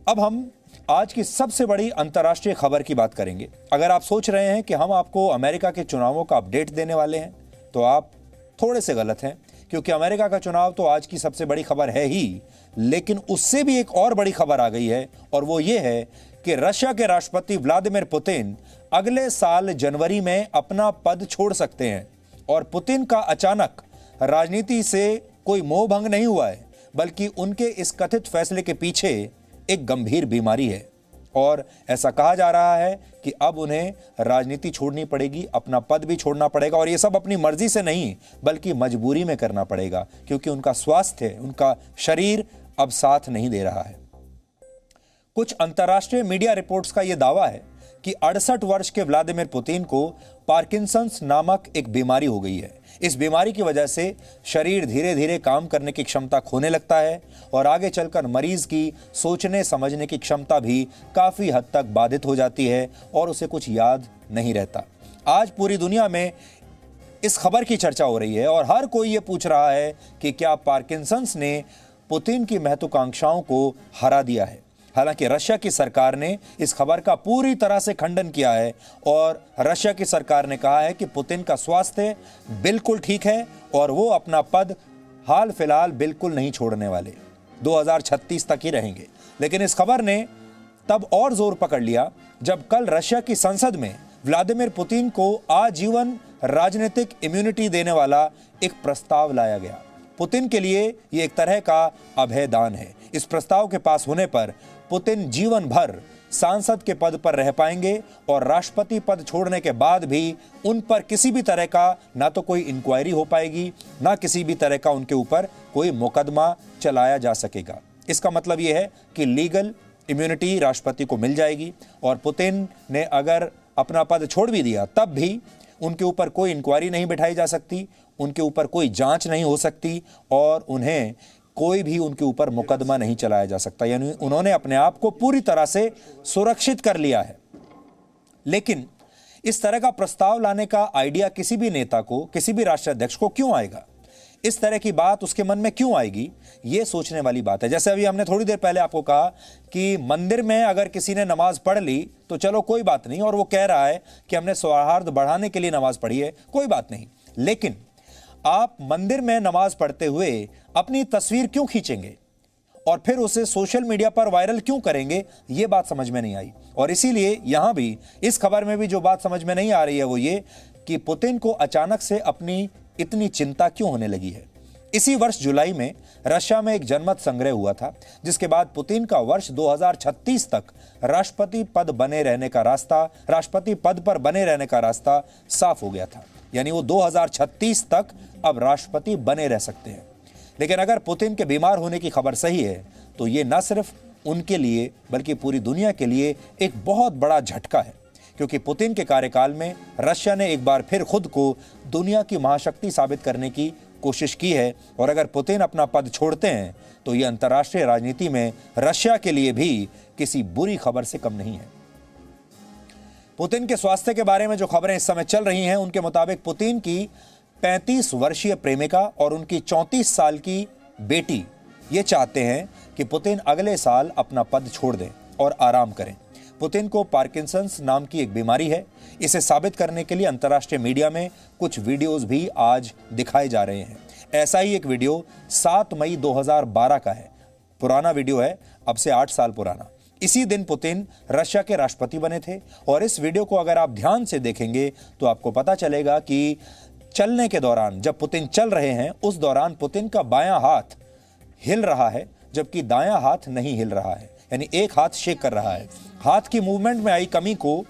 अब हम आज की सबसे बड़ी अंतर्राष्ट्रीय खबर की बात करेंगे। अगर आप सोच रहे हैं कि हम आपको अमेरिका के चुनावों का अपडेट देने वाले हैं तो आप थोड़े से गलत हैं, क्योंकि अमेरिका का चुनाव तो आज की सबसे बड़ी खबर है ही, लेकिन उससे भी एक और बड़ी खबर आ गई है, और वो ये है कि रशिया के राष्ट्रपति व्लादिमीर पुतिन अगले साल जनवरी में अपना पद छोड़ सकते हैं। और पुतिन का अचानक राजनीति से कोई मोह भंग नहीं हुआ है, बल्कि उनके इस कथित फैसले के पीछे एक गंभीर बीमारी है। और ऐसा कहा जा रहा है कि अब उन्हें राजनीति छोड़नी पड़ेगी, अपना पद भी छोड़ना पड़ेगा, और ये सब अपनी मर्जी से नहीं बल्कि मजबूरी में करना पड़ेगा, क्योंकि उनका स्वास्थ्य, उनका शरीर अब साथ नहीं दे रहा है। कुछ अंतर्राष्ट्रीय मीडिया रिपोर्ट्स का यह दावा है कि 68 वर्ष के व्लादिमीर पुतिन को पार्किंसंस नामक एक बीमारी हो गई है। इस बीमारी की वजह से शरीर धीरे धीरे काम करने की क्षमता खोने लगता है, और आगे चलकर मरीज की सोचने समझने की क्षमता भी काफ़ी हद तक बाधित हो जाती है और उसे कुछ याद नहीं रहता। आज पूरी दुनिया में इस खबर की चर्चा हो रही है और हर कोई ये पूछ रहा है कि क्या पार्किंसंस ने पुतिन की महत्वाकांक्षाओं को हरा दिया है। हालांकि रशिया की सरकार ने इस खबर का पूरी तरह से खंडन किया है, और रशिया की सरकार ने कहा है कि पुतिन का स्वास्थ्य बिल्कुल ठीक है और वो अपना पद हाल फिलहाल बिल्कुल नहीं छोड़ने वाले, 2036 तक ही रहेंगे। लेकिन इस खबर ने तब और जोर पकड़ लिया जब कल रशिया की संसद में व्लादिमीर पुतिन को आजीवन राजनीतिक इम्यूनिटी देने वाला एक प्रस्ताव लाया गया। पुतिन के लिए ये एक तरह का अभय दान है। इस प्रस्ताव के पास होने पर पुतिन जीवन भर सांसद के पद पर रह पाएंगे, और राष्ट्रपति पद छोड़ने के बाद भी उन पर किसी भी तरह का ना तो कोई इंक्वायरी हो पाएगी, ना किसी भी तरह का उनके ऊपर कोई मुकदमा चलाया जा सकेगा। इसका मतलब यह है कि लीगल इम्यूनिटी राष्ट्रपति को मिल जाएगी, और पुतिन ने अगर अपना पद छोड़ भी दिया तब भी उनके ऊपर कोई इंक्वायरी नहीं बिठाई जा सकती, उनके ऊपर कोई जांच नहीं हो सकती, और उन्हें कोई भी उनके ऊपर मुकदमा नहीं चलाया जा सकता। यानी उन्होंने अपने आप को पूरी तरह से सुरक्षित कर लिया है। लेकिन इस तरह का प्रस्ताव लाने का आइडिया किसी भी नेता को, किसी भी राष्ट्राध्यक्ष को क्यों आएगा, इस तरह की बात उसके मन में क्यों आएगी, ये सोचने वाली बात है। जैसे अभी हमने थोड़ी देर पहले आपको कहा कि मंदिर में अगर किसी ने नमाज पढ़ ली तो चलो कोई बात नहीं, और वो कह रहा है कि हमने सौहार्द बढ़ाने के लिए नमाज पढ़ी है, कोई बात नहीं। लेकिन आप मंदिर में नमाज पढ़ते हुए अपनी तस्वीर क्यों खींचेंगे और फिर उसे सोशल मीडिया पर वायरल क्यों करेंगे, ये बात समझ में नहीं आई। और इसीलिए यहां भी इस खबर में भी जो बात समझ में नहीं आ रही है वो ये कि पुतिन को अचानक से अपनी इतनी चिंता क्यों होने लगी है। इसी वर्ष जुलाई में रशिया में एक जनमत संग्रह हुआ था, जिसके बाद पुतिन का वर्ष 2036 तक राष्ट्रपति पद पर बने रहने का रास्ता साफ हो गया था। यानी वो 2036 तक अब राष्ट्रपति बने रह सकते हैं। लेकिन अगर पुतिन के बीमार होने की खबर सही है तो ये न सिर्फ उनके लिए बल्कि पूरी दुनिया के लिए एक बहुत बड़ा झटका है, क्योंकि पुतिन के कार्यकाल में रशिया ने एक बार फिर खुद को दुनिया की महाशक्ति साबित करने की कोशिश की है, और अगर पुतिन अपना पद छोड़ते हैं तो ये अंतर्राष्ट्रीय राजनीति में रशिया के लिए भी किसी बुरी खबर से कम नहीं है। पुतिन के स्वास्थ्य के बारे में जो खबरें इस समय चल रही हैं, उनके मुताबिक पुतिन की 35 वर्षीय प्रेमिका और उनकी 34 साल की बेटी ये चाहते हैं कि पुतिन अगले साल अपना पद छोड़ दें और आराम करें। पुतिन को पार्किंसंस नाम की एक बीमारी है। इसे साबित करने के लिए अंतर्राष्ट्रीय मीडिया में कुछ वीडियोस भी आज दिखाए जा रहे हैं। ऐसा ही एक वीडियो 7 मई 2012 का है, पुराना वीडियो है, अब से 8 साल पुराना। इसी दिन पुतिन रशिया के राष्ट्रपति बने थे, और इस वीडियो को अगर आप ध्यान से देखेंगे तो आपको पता चलेगा कि चलने के दौरान, जब पुतिन चल रहे हैं, उस दौरान पुतिन का बायां हाथ हिल रहा है जबकि दायां हाथ नहीं हिल रहा है, यानी एक हाथ शेक कर रहा है। हाथ की मूवमेंट में आई कमी को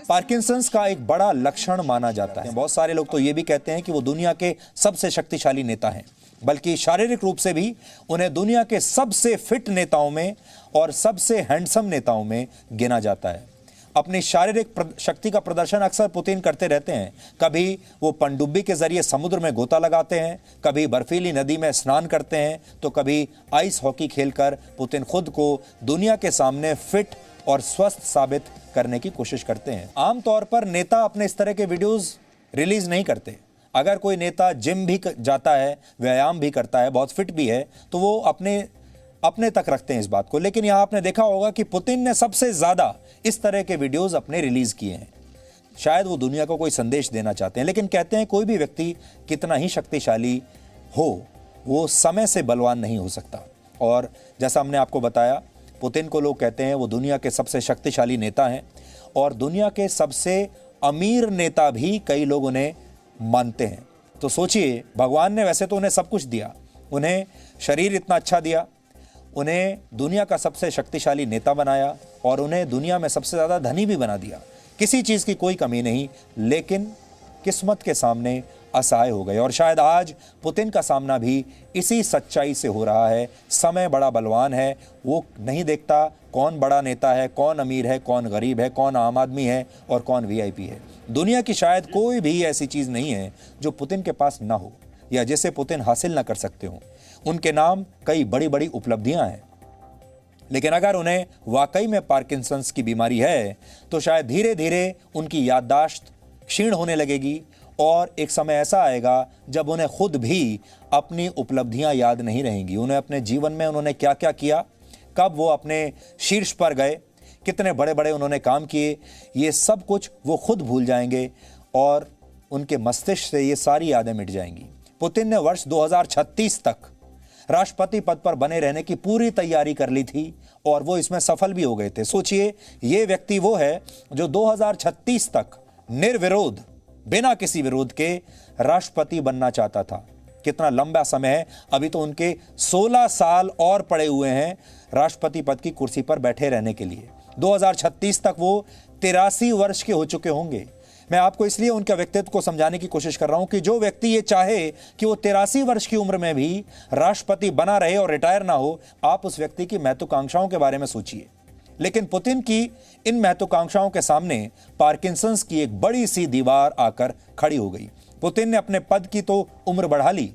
पार्किंसंस का एक बड़ा लक्षण माना जाता है। बहुत सारे लोग तो ये भी कहते हैं कि वो दुनिया के सबसे शक्तिशाली नेता हैं, बल्कि शारीरिक रूप से भी उन्हें दुनिया के सबसे फिट नेताओं में और सबसे हैंडसम नेताओं में गिना जाता है। अपनी शारीरिक शक्ति का प्रदर्शन अक्सर पुतिन करते रहते हैं। कभी वो पनडुब्बी के जरिए समुद्र में गोता लगाते हैं, कभी बर्फीली नदी में स्नान करते हैं, तो कभी आइस हॉकी खेलकर पुतिन खुद को दुनिया के सामने फिट और स्वस्थ साबित करने की कोशिश करते हैं। आमतौर पर नेता अपने इस तरह के वीडियोस रिलीज नहीं करते। अगर कोई नेता जिम भी जाता है, व्यायाम भी करता है, बहुत फिट भी है, तो वो अपने तक रखते हैं इस बात को। लेकिन यहां आपने देखा होगा कि पुतिन ने सबसे ज्यादा इस तरह के वीडियोस अपने रिलीज किए हैं। शायद वो दुनिया को कोई संदेश देना चाहते हैं, लेकिन कहते हैं कोई भी व्यक्ति कितना ही शक्तिशाली हो, वो समय से बलवान नहीं हो सकता। और जैसा हमने आपको बताया, पुतिन को लोग कहते हैं वो दुनिया के सबसे शक्तिशाली नेता हैं और दुनिया के सबसे अमीर नेता भी कई लोग उन्हें मानते हैं। तो सोचिए, भगवान ने वैसे तो उन्हें सब कुछ दिया, उन्हें शरीर इतना अच्छा दिया, उन्हें दुनिया का सबसे शक्तिशाली नेता बनाया और उन्हें दुनिया में सबसे ज़्यादा धनी भी बना दिया। किसी चीज़ की कोई कमी नहीं, लेकिन किस्मत के सामने असहाय हो गए। और शायद आज पुतिन का सामना भी इसी सच्चाई से हो रहा है। समय बड़ा बलवान है, वो नहीं देखता कौन बड़ा नेता है, कौन अमीर है, कौन गरीब है, कौन आम आदमी है और कौन वीआईपी है। दुनिया की शायद कोई भी ऐसी चीज़ नहीं है जो पुतिन के पास ना हो या जिसे पुतिन हासिल ना कर सकते हो। उनके नाम कई बड़ी बड़ी उपलब्धियां हैं, लेकिन अगर उन्हें वाकई में पार्किंसंस की बीमारी है तो शायद धीरे धीरे उनकी याददाश्त क्षीण होने लगेगी और एक समय ऐसा आएगा जब उन्हें खुद भी अपनी उपलब्धियां याद नहीं रहेंगी। उन्हें अपने जीवन में उन्होंने क्या क्या किया, कब वो अपने शीर्ष पर गए, कितने बड़े बड़े उन्होंने काम किए, ये सब कुछ वो खुद भूल जाएंगे और उनके मस्तिष्क से ये सारी यादें मिट जाएंगी। पुतिन ने वर्ष 2036 तक राष्ट्रपति पद पर बने रहने की पूरी तैयारी कर ली थी और वो इसमें सफल भी हो गए थे। सोचिए, ये व्यक्ति वो है जो 2036 तक निर्विरोध, बिना किसी विरोध के राष्ट्रपति बनना चाहता था। कितना लंबा समय है, अभी तो उनके 16 साल और पड़े हुए हैं राष्ट्रपति पद की कुर्सी पर बैठे रहने के लिए। 2036 तक वो 83 वर्ष के हो चुके होंगे। मैं आपको इसलिए उनके व्यक्तित्व को समझाने की कोशिश कर रहा हूं कि जो व्यक्ति ये चाहे कि वो 83 वर्ष की उम्र में भी राष्ट्रपति बना रहे और रिटायर ना हो, आप उस व्यक्ति की महत्वाकांक्षाओं के बारे में सोचिए। लेकिन पुतिन की इन महत्वाकांक्षाओं के सामने पार्किंसंस की एक बड़ी सी दीवार आकर खड़ी हो गई। पुतिन ने अपने पद की तो उम्र बढ़ा ली,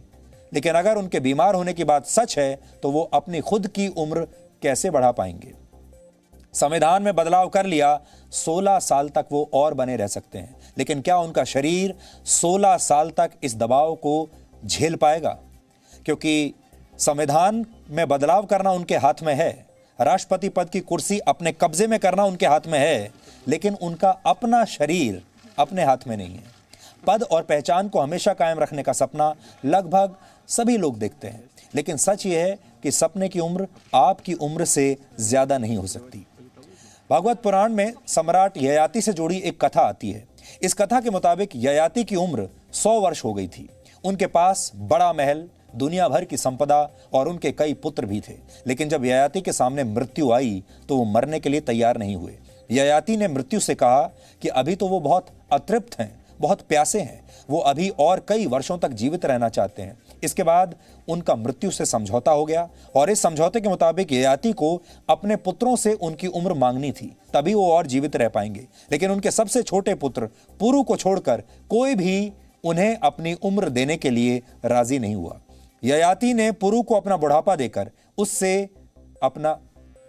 लेकिन अगर उनके बीमार होने की बात सच है तो वो अपनी खुद की उम्र कैसे बढ़ा पाएंगे। संविधान में बदलाव कर लिया, 16 साल तक वो और बने रह सकते हैं, लेकिन क्या उनका शरीर 16 साल तक इस दबाव को झेल पाएगा? क्योंकि संविधान में बदलाव करना उनके हाथ में है, राष्ट्रपति पद की कुर्सी अपने कब्जे में करना उनके हाथ में है, लेकिन उनका अपना शरीर अपने हाथ में नहीं है। पद और पहचान को हमेशा कायम रखने का सपना लगभग सभी लोग देखते हैं, लेकिन सच ये है कि सपने की उम्र आपकी उम्र से ज्यादा नहीं हो सकती। भागवत पुराण में सम्राट ययाति से जुड़ी एक कथा आती है। इस कथा के मुताबिक ययाति की उम्र 100 वर्ष हो गई थी। उनके पास बड़ा महल, दुनिया भर की संपदा और उनके कई पुत्र भी थे, लेकिन जब ययाति के सामने मृत्यु आई तो वो मरने के लिए तैयार नहीं हुए। ययाति ने मृत्यु से कहा कि अभी तो वो बहुत अतृप्त हैं, बहुत प्यासे हैं, वो अभी और कई वर्षों तक जीवित रहना चाहते हैं। इसके बाद उनका मृत्यु से समझौता हो गया और इस समझौते के मुताबिक ययाति को अपने पुत्रों से उनकी उम्र मांगनी थी, तभी वो और जीवित रह पाएंगे। लेकिन उनके सबसे छोटे पुत्र पुरु को छोड़कर कोई भी उन्हें अपनी उम्र देने के लिए राजी नहीं हुआ। ययाति ने पुरु को अपना बुढ़ापा देकर उससे अपना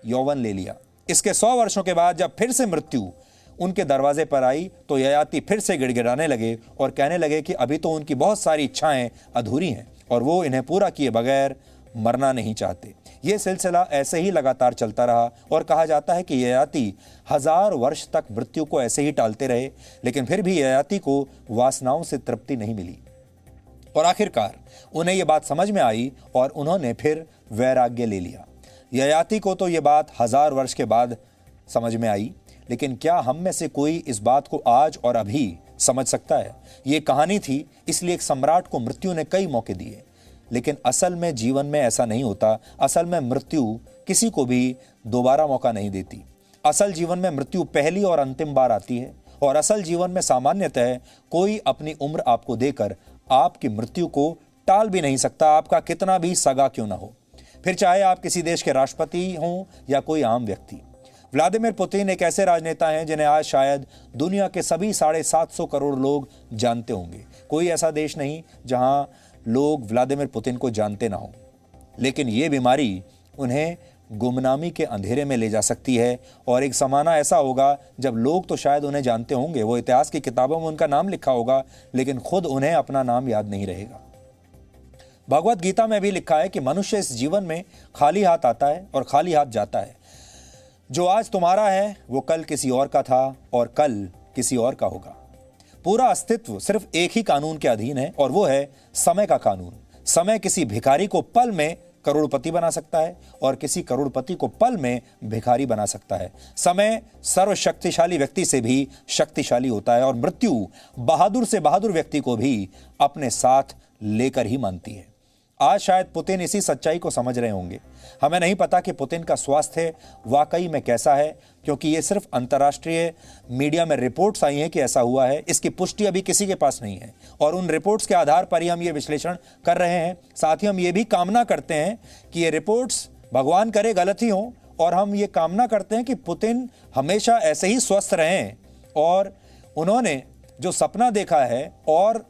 यौवन ले लिया। इसके 100 वर्षों के बाद जब फिर से मृत्यु उनके दरवाजे पर आई तो ययाति फिर से गिड़गिड़ाने लगे और कहने लगे कि अभी तो उनकी बहुत सारी इच्छाएं अधूरी हैं और वो इन्हें पूरा किए बगैर मरना नहीं चाहते। ये सिलसिला ऐसे ही लगातार चलता रहा और कहा जाता है कि ययाति 1000 वर्ष तक मृत्यु को ऐसे ही टालते रहे, लेकिन फिर भी ययाति को वासनाओं से तृप्ति नहीं मिली और आखिरकार उन्हें यह बात समझ में आई और उन्होंने फिर वैराग्य ले लिया। ययाति को तो ये बात 1000 वर्ष के बाद समझ में आई, लेकिन क्या हम में से कोई इस बात को आज और अभी समझ सकता है? ये कहानी थी, इसलिए एक सम्राट को मृत्यु ने कई मौके दिए, लेकिन असल में जीवन में ऐसा नहीं होता। असल में मृत्यु किसी को भी दोबारा मौका नहीं देती। असल जीवन में मृत्यु पहली और अंतिम बार आती है और असल जीवन में सामान्यतः कोई अपनी उम्र आपको देकर आपकी मृत्यु को टाल भी नहीं सकता, आपका कितना भी सगा क्यों ना हो, फिर चाहे आप किसी देश के राष्ट्रपति हों या कोई आम व्यक्ति। व्लादिमीर पुतिन एक ऐसे राजनेता हैं जिन्हें आज शायद दुनिया के सभी 750 करोड़ लोग जानते होंगे। कोई ऐसा देश नहीं जहां लोग व्लादिमीर पुतिन को जानते ना हो, लेकिन ये बीमारी उन्हें गुमनामी के अंधेरे में ले जा सकती है और एक ज़माना ऐसा होगा जब लोग तो शायद उन्हें जानते होंगे, वो इतिहास की किताबों में उनका नाम लिखा होगा, लेकिन खुद उन्हें अपना नाम याद नहीं रहेगा। भगवत गीता में भी लिखा है कि मनुष्य इस जीवन में खाली हाथ आता है और खाली हाथ जाता है। जो आज तुम्हारा है वो कल किसी और का था और कल किसी और का होगा। पूरा अस्तित्व सिर्फ एक ही कानून के अधीन है और वो है समय का कानून। समय किसी भिखारी को पल में करोड़पति बना सकता है और किसी करोड़पति को पल में भिखारी बना सकता है। समय सर्वशक्तिशाली व्यक्ति से भी शक्तिशाली होता है और मृत्यु बहादुर से बहादुर व्यक्ति को भी अपने साथ लेकर ही मानती है। आज शायद पुतिन इसी सच्चाई को समझ रहे होंगे। हमें नहीं पता कि पुतिन का स्वास्थ्य वाकई में कैसा है, क्योंकि ये सिर्फ अंतर्राष्ट्रीय मीडिया में रिपोर्ट्स आई हैं कि ऐसा हुआ है। इसकी पुष्टि अभी किसी के पास नहीं है और उन रिपोर्ट्स के आधार पर ही हम ये विश्लेषण कर रहे हैं। साथ ही हम ये भी कामना करते हैं कि ये रिपोर्ट्स भगवान करे गलत ही हों, और हम ये कामना करते हैं कि पुतिन हमेशा ऐसे ही स्वस्थ रहें और उन्होंने जो सपना देखा है और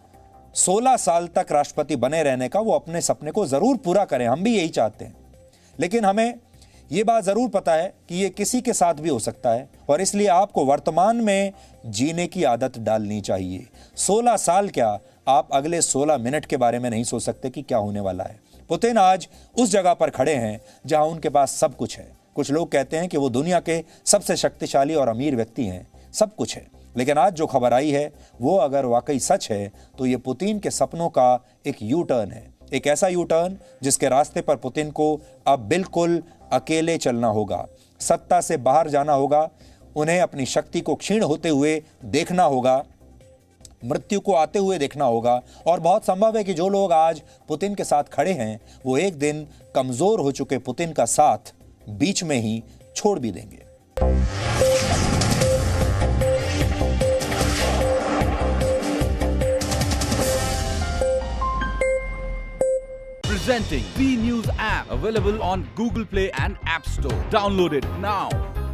16 साल तक राष्ट्रपति बने रहने का, वो अपने सपने को जरूर पूरा करें। हम भी यही चाहते हैं, लेकिन हमें ये बात जरूर पता है कि ये किसी के साथ भी हो सकता है और इसलिए आपको वर्तमान में जीने की आदत डालनी चाहिए। 16 साल क्या, आप अगले 16 मिनट के बारे में नहीं सोच सकते कि क्या होने वाला है। पुतिन आज उस जगह पर खड़े हैं जहां उनके पास सब कुछ है। कुछ लोग कहते हैं कि वो दुनिया के सबसे शक्तिशाली और अमीर व्यक्ति हैं, सब कुछ है। लेकिन आज जो खबर आई है वो अगर वाकई सच है तो ये पुतिन के सपनों का एक यू टर्न है, एक ऐसा यू टर्न जिसके रास्ते पर पुतिन को अब बिल्कुल अकेले चलना होगा, सत्ता से बाहर जाना होगा, उन्हें अपनी शक्ति को क्षीण होते हुए देखना होगा, मृत्यु को आते हुए देखना होगा। और बहुत संभव है कि जो लोग आज पुतिन के साथ खड़े हैं वो एक दिन कमजोर हो चुके पुतिन का साथ बीच में ही छोड़ भी देंगे। Presenting B News app, available on Google Play and App Store. Download it now.